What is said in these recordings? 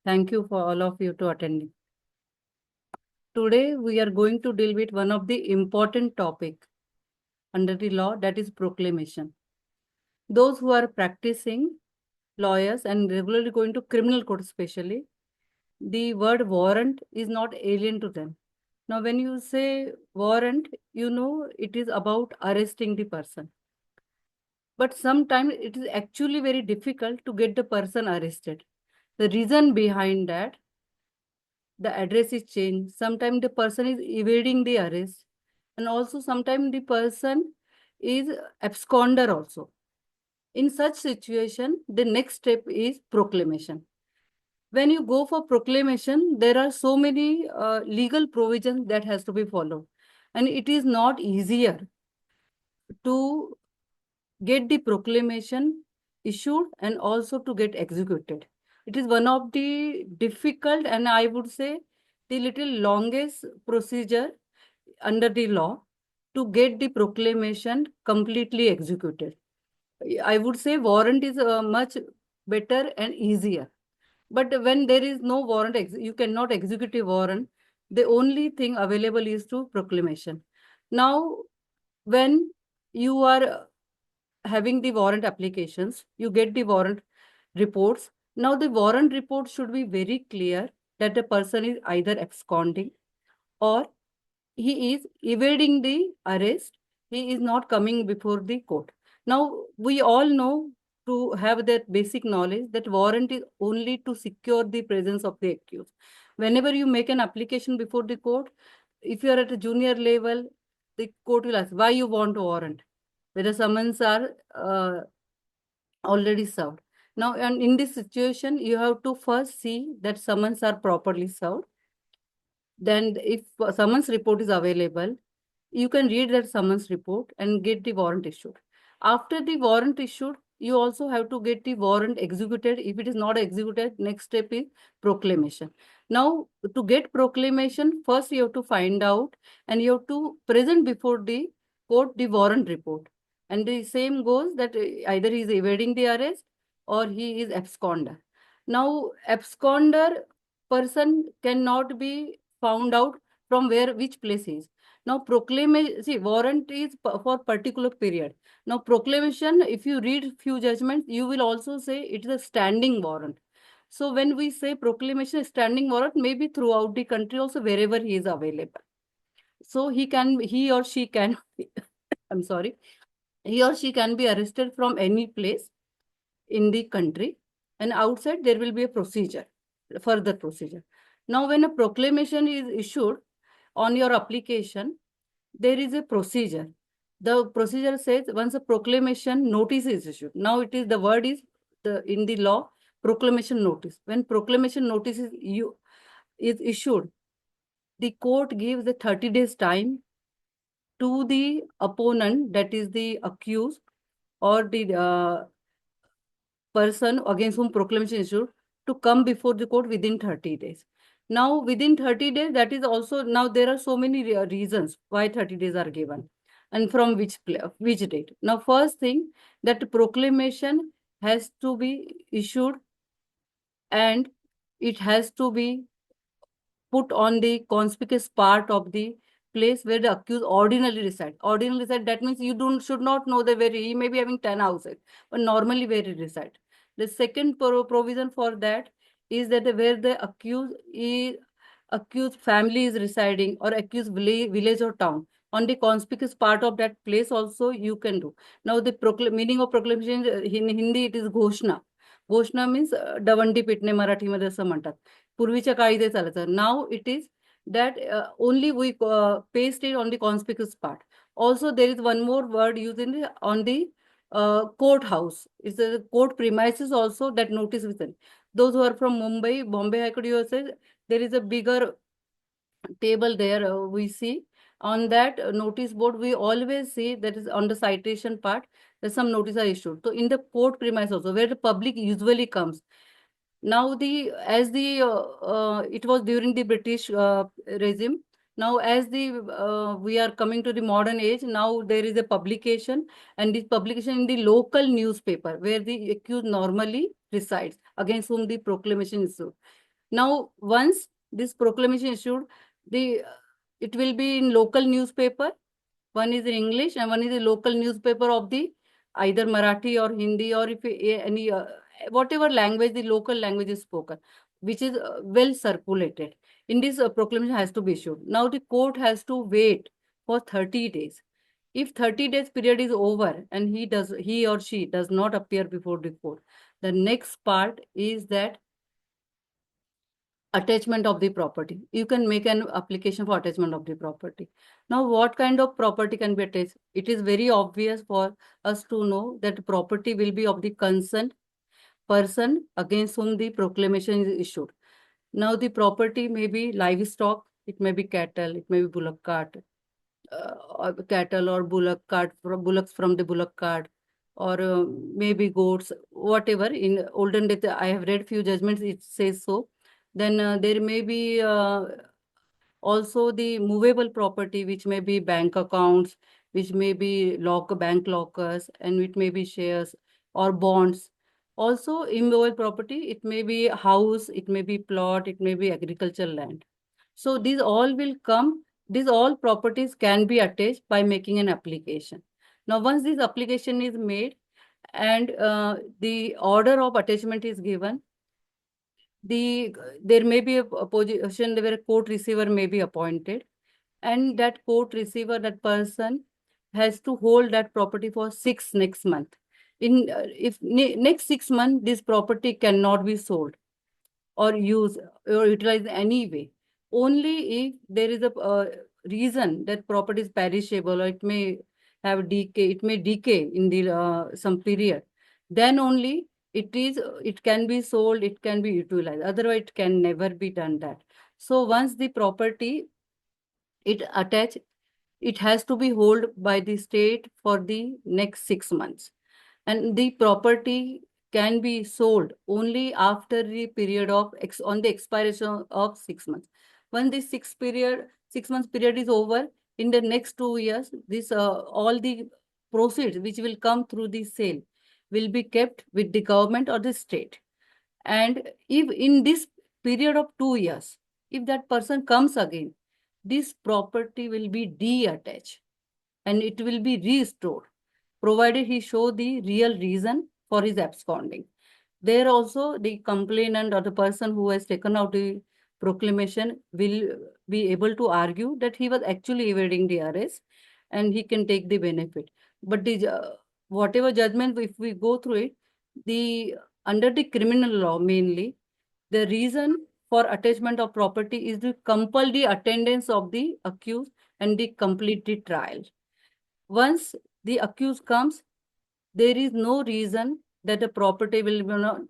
Thank you for all of you to attending. Today we are going to deal with one of the important topic under the law, that is proclamation. Those who are practicing lawyers and regularly going to criminal court especially, the word warrant is not alien to them. Now when you say warrant, you know it is about arresting the person. But sometimes it is actually very difficult to get the person arrested. The reason behind that, the address is changed. Sometimes the person is evading the arrest. And also sometimes the person is absconder also. In such situation, the next step is proclamation. When you go for proclamation, there are so many legal provisions that has to be followed. And it is not easier to get the proclamation issued and also to get executed. It is one of the difficult and I would say the little longest procedure under the law to get the proclamation completely executed. I would say warrant is much better and easier. But when there is no warrant, you cannot execute a warrant. The only thing available is to proclamation. Now, when you are having the warrant applications, you get the warrant reports. Now, the warrant report should be very clear that the person is either absconding or he is evading the arrest. He is not coming before the court. Now, we all know to have that basic knowledge that warrant is only to secure the presence of the accused. Whenever you make an application before the court, if you are at a junior level, the court will ask why you want a warrant, whether summons are already served. Now, and in this situation, you have to first see that summons are properly served. Then if summons report is available, you can read that summons report and get the warrant issued. After the warrant issued, you also have to get the warrant executed. If it is not executed, next step is proclamation. Now, to get proclamation, first you have to find out and you have to present before the court the warrant report. And the same goes that either he is evading the arrest or he is absconder. Now, absconder person cannot be found out from which place he is. Now, proclamation, see, warrant is for particular period. Now, proclamation, if you read few judgments, you will also say it is a standing warrant. So, when we say proclamation, standing warrant, maybe throughout the country also, wherever he is available. So, he or she can, I'm sorry, he or she can be arrested from any place in the country, and outside there will be a procedure, further procedure. Now, when a proclamation is issued on your application, there is a procedure. The procedure says once a proclamation notice is issued. Now it is the word is in the law proclamation notice. When proclamation notice is issued, the court gives the 30 days time to the opponent, that is the accused or the person against whom proclamation is issued, to come before the court within 30 days. Now, within 30 days, that is also, now there are so many reasons why 30 days are given and from which date. Now, first thing, that proclamation has to be issued and it has to be put on the conspicuous part of the place where the accused ordinarily reside. Ordinarily reside, that means you should not know the where he may be having 10 houses, but normally where he reside. The second provision for that is that where the accused family is residing or accused village or town, on the conspicuous part of that place also you can do. Now the meaning of proclamation in Hindi it is घोषणा. घोषणा means दवंडी पिटणे मराठीमध्ये असं म्हणतात. पूर्वीच्या काळी ते चालायचं. Now it is that only we paste it on the conspicuous part. Also there is one more word used on the courthouse. It's the court premises also, that notice within. Those who are from Mumbai, Bombay High Court, you say there is a bigger table there we see. On that notice board, we always see that is on the citation part, that some notice are issued. So in the court premise also, where the public usually comes. Now it was during the British regime. Now as we are coming to the modern age, now there is a publication, and this publication in the local newspaper where the accused normally resides, against whom the proclamation is issued. Now, once this proclamation issued, it will be in local newspaper. One is in English and one is a local newspaper of the either Marathi or Hindi, or if any whatever language, the local language is spoken, which is well circulated. In this proclamation has to be issued. Now the court has to wait for 30 days. If 30 days period is over and he or she does not appear before the court, the next part is that attachment of the property. You can make an application for attachment of the property. Now, what kind of property can be attached? It is very obvious for us to know that property will be of the concerned person against whom the proclamation is issued. Now, the property may be livestock, it may be cattle, it may be bullock cart, or cattle or bullocks from the bullock cart, or maybe goats, whatever. In olden days, I have read few judgments, it says so. Then there may be also the movable property, which may be bank accounts, which may be bank lockers, and it may be shares or bonds. Also, immovable property, it may be house, it may be plot, it may be agricultural land. So these all will come, these all properties can be attached by making an application. Now, once this application is made and the order of attachment is given, there may be a position where a court receiver may be appointed, and that court receiver, that person has to hold that property for next month. In if next 6 months, this property cannot be sold or used or utilized any way. Only if there is a reason that property is perishable, or it may have decay, it may decay in the some period, then only it can be sold, it can be utilized. Otherwise, it can never be done that. So once the property it attached, it has to be held by the state for the next 6 months. And the property can be sold only after the period of on the expiration of 6 months. When this 6 months period is over, in the next 2 years, this all the proceeds which will come through the sale will be kept with the government or the state. And if in this period of 2 years, if that person comes again, this property will be detached and it will be restored, provided he show the real reason for his absconding. There also, the complainant or the person who has taken out the proclamation will be able to argue that he was actually evading the arrest and he can take the benefit. But the whatever judgment, if we go through it, the under the criminal law mainly, the reason for attachment of property is to compel the attendance of the accused and the complete the trial. Once the accused comes, there is no reason that the property will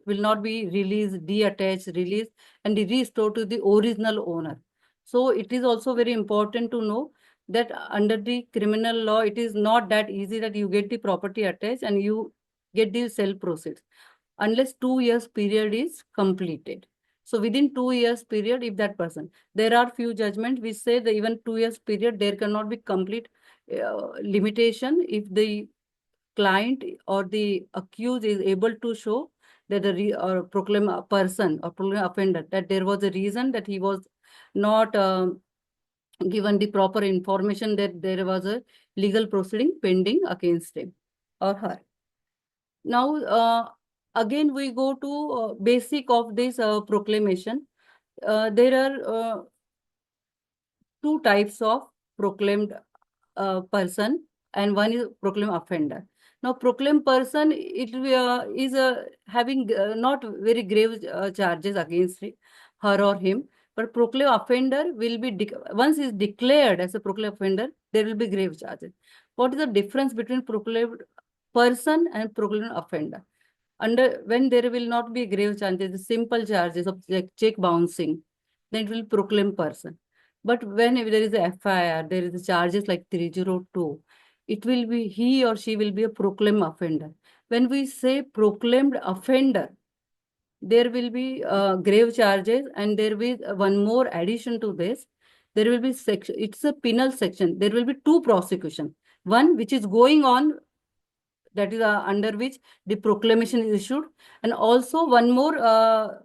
not be released, detached, released, and restored to the original owner. So it is also very important to know that under the criminal law, it is not that easy that you get the property attached and you get the sale proceeds unless 2 years period is completed. So within 2 years period, if that person, there are few judgments which say that even 2 years period, there cannot be complete limitation if the client or the accused is able to show that the or proclaim a person or proclaim offender that there was a reason that he was not given the proper information, that there was a legal proceeding pending against him or her. Now, again, we go to basic of this proclamation. There are two types of proclaimed person, and one is proclaimed offender. Now, proclaimed person, it is having not very grave charges against her or him, but proclaimed offender will be, once is declared as a proclaimed offender, there will be grave charges. What is the difference between proclaimed person and proclaimed offender? When there will not be grave charges, the simple charges of like check bouncing, then it will proclaim person. But when if there is a FIR, there is a charges like 302, it will be, he or she will be a proclaimed offender. When we say proclaimed offender, there will be grave charges, and there will be one more addition to this. There will be section, it's a penal section. There will be two prosecution. One which is going on, that is under which the proclamation is issued, and also one more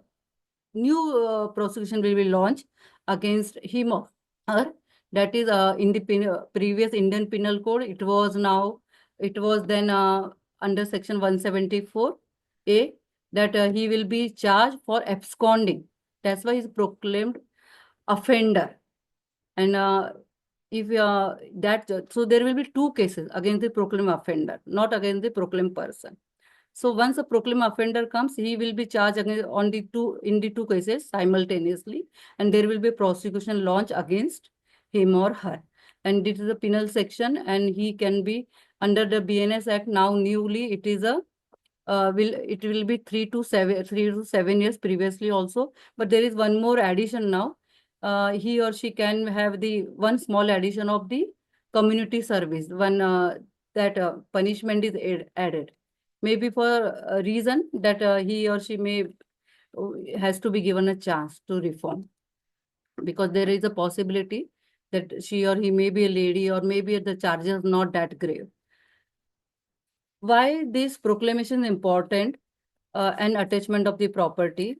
new prosecution will be launched against him or her. That is in the previous Indian Penal Code. It was then under section 174A that he will be charged for absconding. That's why he's proclaimed offender. And if that so there will be two cases against the proclaimed offender, not against the proclaimed person. So once a proclaimed offender comes, he will be charged against on the two cases simultaneously, and there will be prosecution launched against him or her. And it is a penal section, and he can be under the BNS Act now newly. It is a will be 3 to 7 years previously also, but there is one more addition now. He or she can have the one small addition of the community service. One that punishment is added, maybe for a reason that he or she may has to be given a chance to reform, because there is a possibility that she or he may be a lady, or maybe the charges not that grave. Why this proclamation is important and attachment of the property?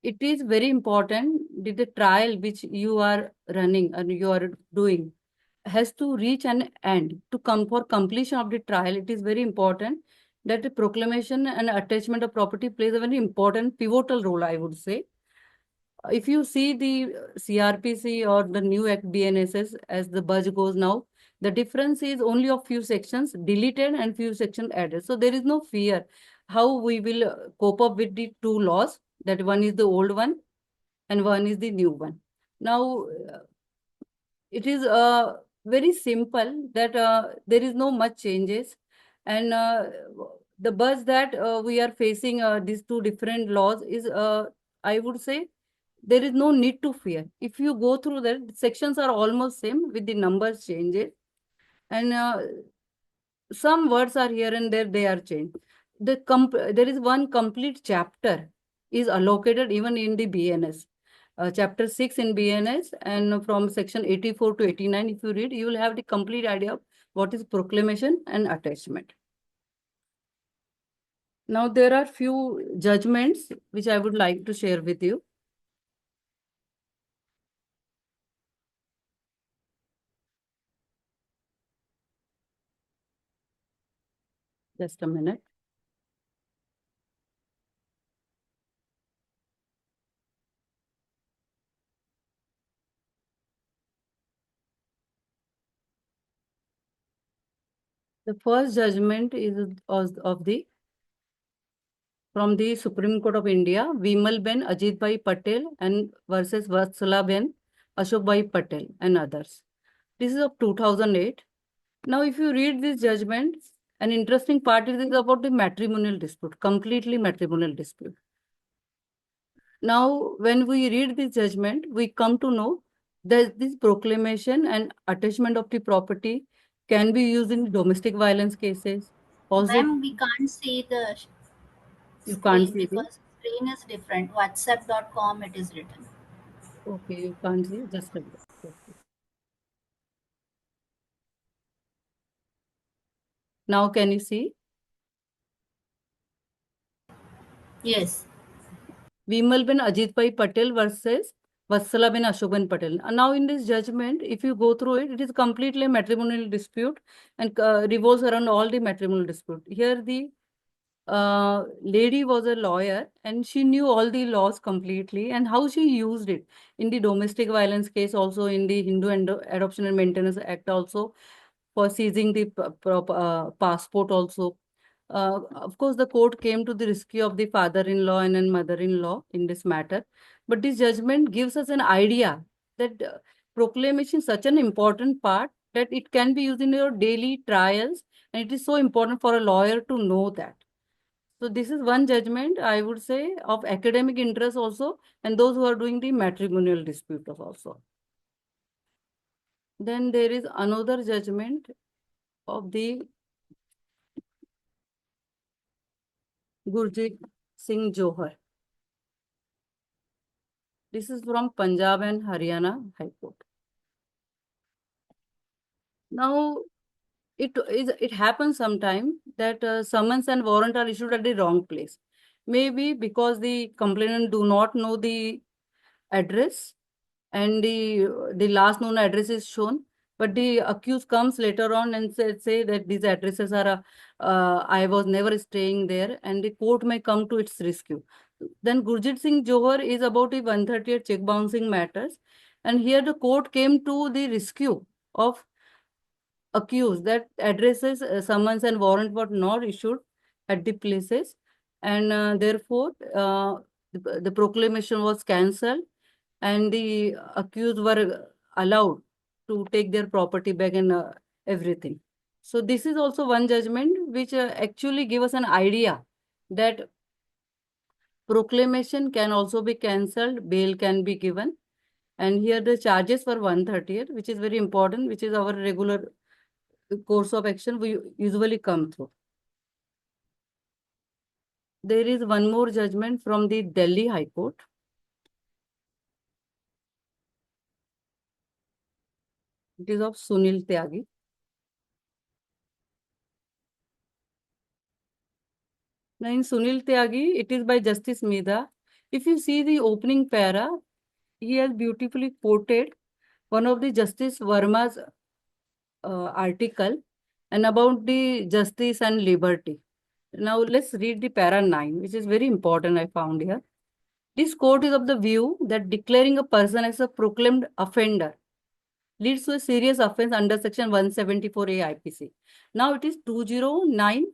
It is very important that the trial which you are running and you are doing has to reach an end. To come for completion of the trial, it is very important that the proclamation and attachment of property plays a very important pivotal role, I would say. If you see the CRPC or the new Act BNSS as the budge goes now, the difference is only of few sections deleted and few sections added. So there is no fear how we will cope up with the two laws, that one is the old one and one is the new one. Now, it is very simple that there is no much changes, and the buzz that we are facing these two different laws is, I would say, there is no need to fear. If you go through that, sections are almost same with the numbers changes, and some words are here and there, they are changed. There is one complete chapter is allocated even in the BNS. Chapter 6 in BNS, and from section 84 to 89, if you read, you will have the complete idea of what is proclamation and attachment. Now, there are few judgments which I would like to share with you. Just a minute. The first judgment is of the from the Supreme Court of India, Vimal Ben Ajit Bhai Patel and versus Vatsala Ben Ashok Bhai Patel and others. This is of 2008. Now, if you read this judgment, an interesting part is about the matrimonial dispute, completely matrimonial dispute. Now, when we read this judgment, we come to know that this proclamation and attachment of the property can be used in domestic violence cases. Also, Ma'am, we can't see the you can't screen see the. because screen is different. WhatsApp.com it is written. Okay, you can't see. Just a minute. Okay. Now, can you see? Yes. Vimal Ben Ajit Bhai Patel versus Vatsala Ben Ashok Ben Patel. And now, in this judgment, if you go through it, it is completely a matrimonial dispute and revolves around all the matrimonial dispute. Here, the lady was a lawyer and she knew all the laws completely, and how she used it in the domestic violence case, also in the Hindu Adoption and Maintenance Act, also for seizing the passport also. Of course, the court came to the rescue of the father-in-law and then mother-in-law in this matter. But this judgment gives us an idea that proclamation is such an important part that it can be used in your daily trials, and it is so important for a lawyer to know that. So this is one judgment, I would say, of academic interest also, and those who are doing the matrimonial disputes also. Then there is another judgment of the Gurjeet Singh Johar. This is from Punjab and Haryana High Court. Now, it happens sometime that summons and warrant are issued at the wrong place. Maybe because the complainant do not know the address and the last known address is shown, but the accused comes later on and say that these addresses are I was never staying there, and the court may come to its rescue. Then Gurjit Singh Johar is about the 138 check bouncing matters, and here the court came to the rescue of accused. That addresses, summons and warrant were not issued at the places, and therefore the proclamation was cancelled, and the accused were allowed to take their property back and everything. So this is also one judgment which actually give us an idea that proclamation can also be cancelled, bail can be given. And here the charges were 138, which is very important, which is our regular course of action we usually come through. There is one more judgment from the Delhi High Court. It is of Sunil Tyagi. Now in Sunil Tyagi, it is by Justice Medha. If you see the opening para, he has beautifully quoted one of the Justice Verma's article and about the justice and liberty. Now let's read the para 9, which is very important I found here. This court is of the view that declaring a person as a proclaimed offender leads to a serious offense under section 174A IPC. Now it is 209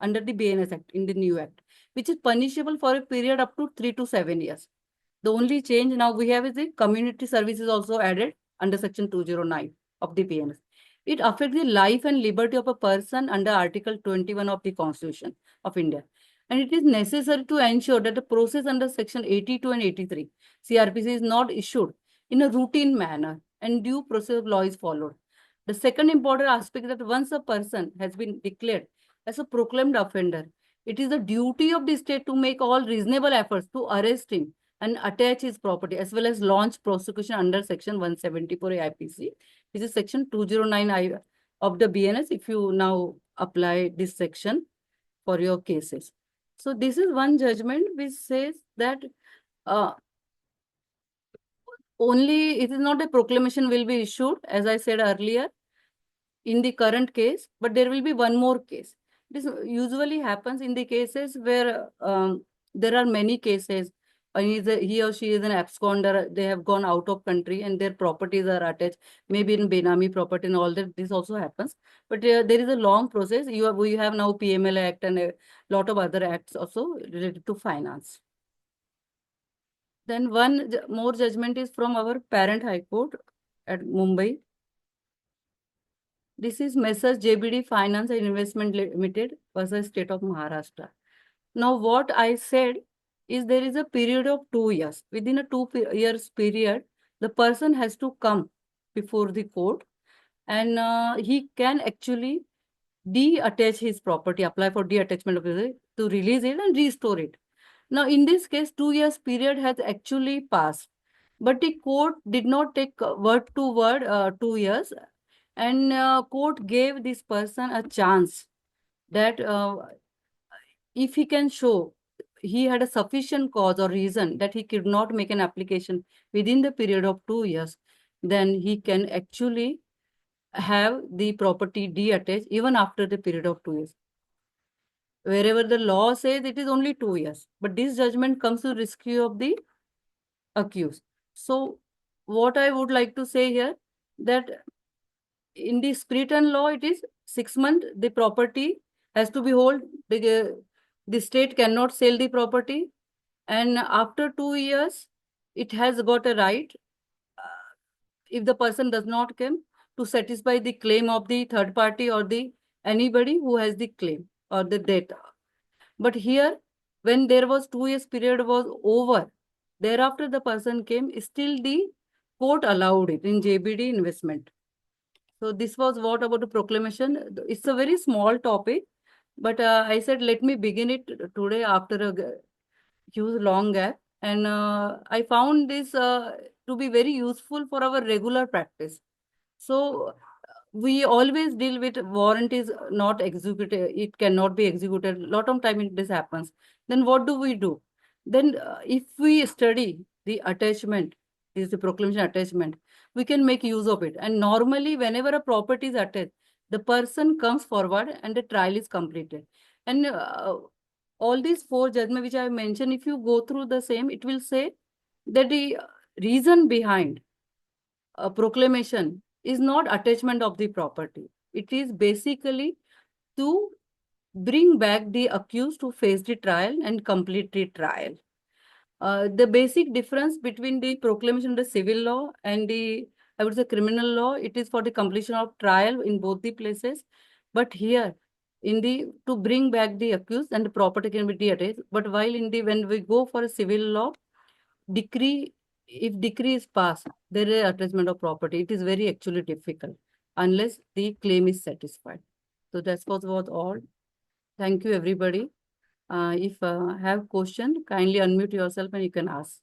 under the BNS Act, in the new act, which is punishable for a period up to 3 to 7 years. The only change now we have is the community services also added under section 209 of the BNS. It affects the life and liberty of a person under Article 21 of the Constitution of India. And it is necessary to ensure that the process under section 82 and 83 CRPC is not issued in a routine manner and due process of law is followed. The second important aspect is that once a person has been declared as a proclaimed offender, it is the duty of the state to make all reasonable efforts to arrest him and attach his property as well as launch prosecution under section 174 IPC, which is section 209 of the BNS if you now apply this section for your cases. So this is one judgment which says that only it is not a proclamation will be issued, as I said earlier, in the current case, but there will be one more case. This usually happens in the cases where there are many cases. He or she is an absconder, they have gone out of country and their properties are attached, maybe in Benami property and all that. This also happens. But there is a long process. We have now PML Act and a lot of other acts also related to finance. Then one more judgment is from our parent High Court at Mumbai. This is Messrs JBD Finance and Investment Limited versus State of Maharashtra. Now, what I said is there is a period of 2 years. Within a 2 years period, the person has to come before the court and he can actually de-attach his property, apply for de-attachment of it to release it and restore it. Now, in this case, 2 years period has actually passed, but the court did not take word to word 2 years, and court gave this person a chance that if he can show he had a sufficient cause or reason that he could not make an application within the period of 2 years, then he can actually have the property de-attached even after the period of 2 years. Wherever the law says it is only 2 years, but this judgment comes to rescue of the accused. So what I would like to say here, that in the spirit and law, it is 6 months, the property has to be hold. The state cannot sell the property. And after 2 years, it has got a right, if the person does not come, to satisfy the claim of the third party or the anybody who has the claim or the debt. But here, when there was 2 years period was over, thereafter the person came, still the court allowed it in JBD investment. So this was what about the proclamation. It's a very small topic, but I said, let me begin it today after a huge long gap. And I found this to be very useful for our regular practice. So we always deal with warrant is not executed. It cannot be executed. A lot of time this happens. then what do? Then if we study the attachment, is the proclamation attachment, we can make use of it. And normally, whenever a property is attached, the person comes forward and the trial is completed. And all these four judgments which I have mentioned, if you go through the same, it will say that the reason behind a proclamation is not attachment of the property. It is basically to bring back the accused to face the trial and complete the trial. The basic difference between the proclamation of the civil law and the, I would say, criminal law, it is for the completion of trial in both the places. But here, in the, to bring back the accused and the property can be detached. But while in the, when we go for a civil law, decree, if decree is passed, there is attachment of property. It is very actually difficult unless the claim is satisfied. So that was all. Thank you, everybody. If have question, kindly unmute yourself and you can ask.